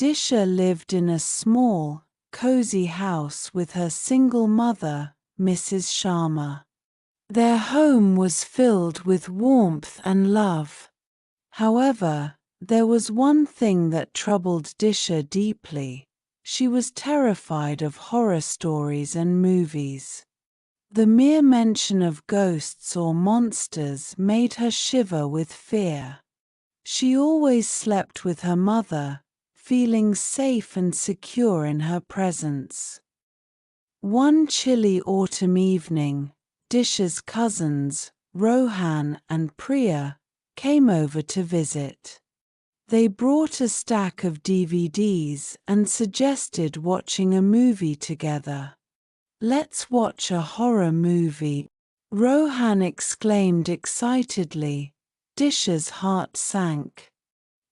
Disha lived in a small, cozy house with her single mother, Mrs. Sharma. Their home was filled with warmth and love. However, there was one thing that troubled Disha deeply. She was terrified of horror stories and movies. The mere mention of ghosts or monsters made her shiver with fear. She always slept with her mother, feeling safe and secure in her presence. One chilly autumn evening, Disha's cousins, Rohan and Priya, came over to visit. They brought a stack of DVDs and suggested watching a movie together. "Let's watch a horror movie," Rohan exclaimed excitedly. Disha's heart sank.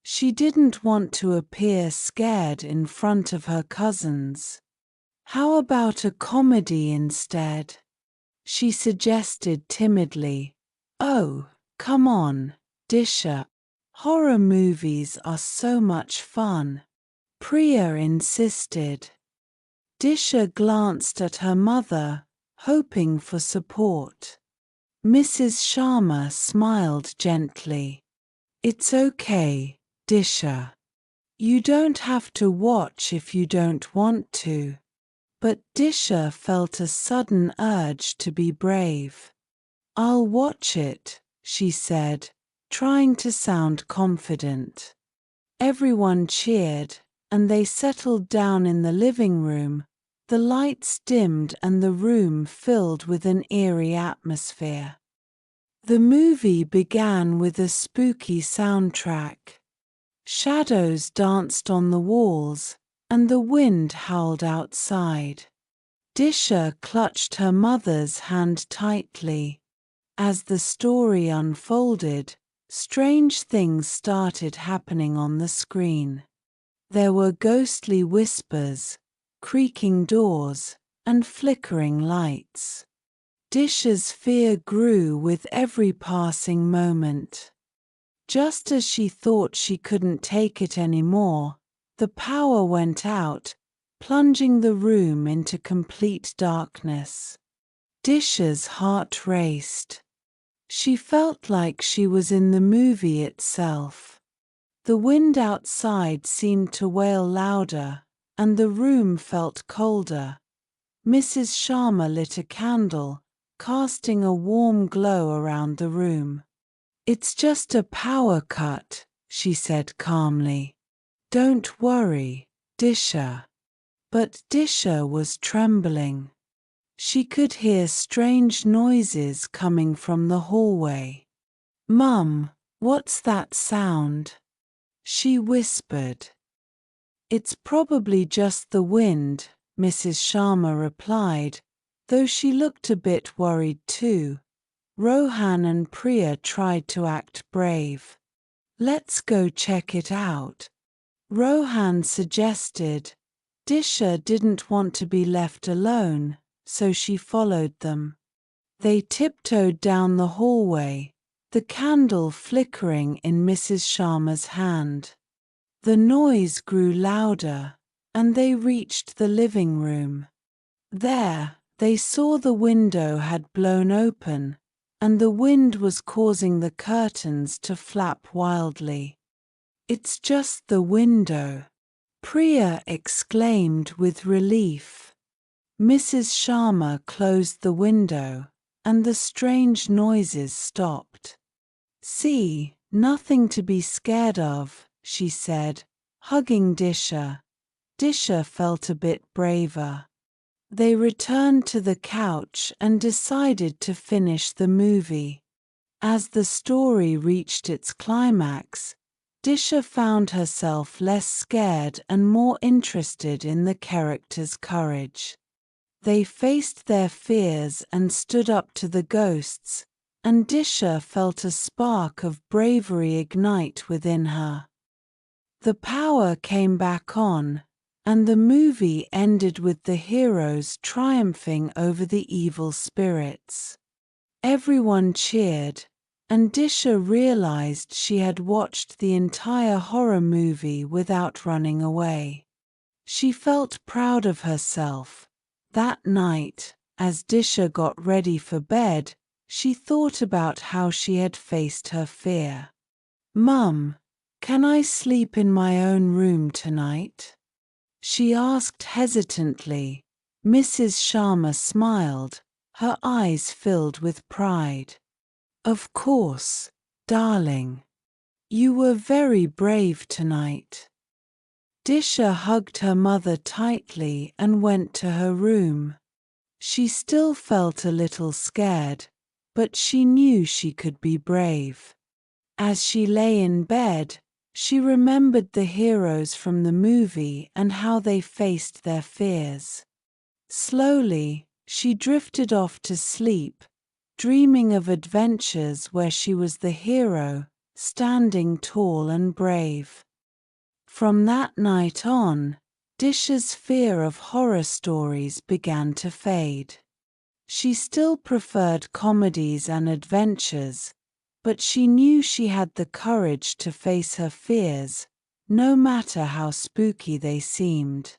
She didn't want to appear scared in front of her cousins. "How about a comedy instead?" she suggested timidly. "Oh, come on, Disha. Horror movies are so much fun," Priya insisted. Disha glanced at her mother, hoping for support. Mrs. Sharma smiled gently. "It's okay, Disha. You don't have to watch if you don't want to." But Disha felt a sudden urge to be brave. "I'll watch it," she said, trying to sound confident. Everyone cheered, and they settled down in the living room. The lights dimmed and the room filled with an eerie atmosphere. The movie began with a spooky soundtrack. Shadows danced on the walls, and the wind howled outside. Disha clutched her mother's hand tightly. As the story unfolded, strange things started happening on the screen. There were ghostly whispers, creaking doors, and flickering lights. Disha's fear grew with every passing moment. Just as she thought she couldn't take it anymore, the power went out, plunging the room into complete darkness. Disha's heart raced. She felt like she was in the movie itself. The wind outside seemed to wail louder, and the room felt colder. Mrs. Sharma lit a candle, casting a warm glow around the room. "It's just a power cut," she said calmly. "Don't worry, Disha." But Disha was trembling. She could hear strange noises coming from the hallway. "Mum, what's that sound?" she whispered. "It's probably just the wind," Mrs. Sharma replied, though she looked a bit worried too. Rohan and Priya tried to act brave. "Let's go check it out," Rohan suggested. Disha didn't want to be left alone, so she followed them. They tiptoed down the hallway, the candle flickering in Mrs. Sharma's hand. The noise grew louder, and they reached the living room. There, they saw the window had blown open, and the wind was causing the curtains to flap wildly. "It's just the window," Priya exclaimed with relief. Mrs. Sharma closed the window, and the strange noises stopped. "See, nothing to be scared of," she said, hugging Disha. Disha felt a bit braver. They returned to the couch and decided to finish the movie. As the story reached its climax, Disha found herself less scared and more interested in the characters' courage. They faced their fears and stood up to the ghosts, and Disha felt a spark of bravery ignite within her. The power came back on, and the movie ended with the heroes triumphing over the evil spirits. Everyone cheered, and Disha realized she had watched the entire horror movie without running away. She felt proud of herself. That night, as Disha got ready for bed, she thought about how she had faced her fear. "Mum, can I sleep in my own room tonight?" she asked hesitantly. Mrs. Sharma smiled, her eyes filled with pride. "Of course, darling. You were very brave tonight." Disha hugged her mother tightly and went to her room. She still felt a little scared, but she knew she could be brave. As she lay in bed, she remembered the heroes from the movie and how they faced their fears. Slowly, she drifted off to sleep, dreaming of adventures where she was the hero, standing tall and brave. From that night on, Disha's fear of horror stories began to fade. She still preferred comedies and adventures, but she knew she had the courage to face her fears, no matter how spooky they seemed.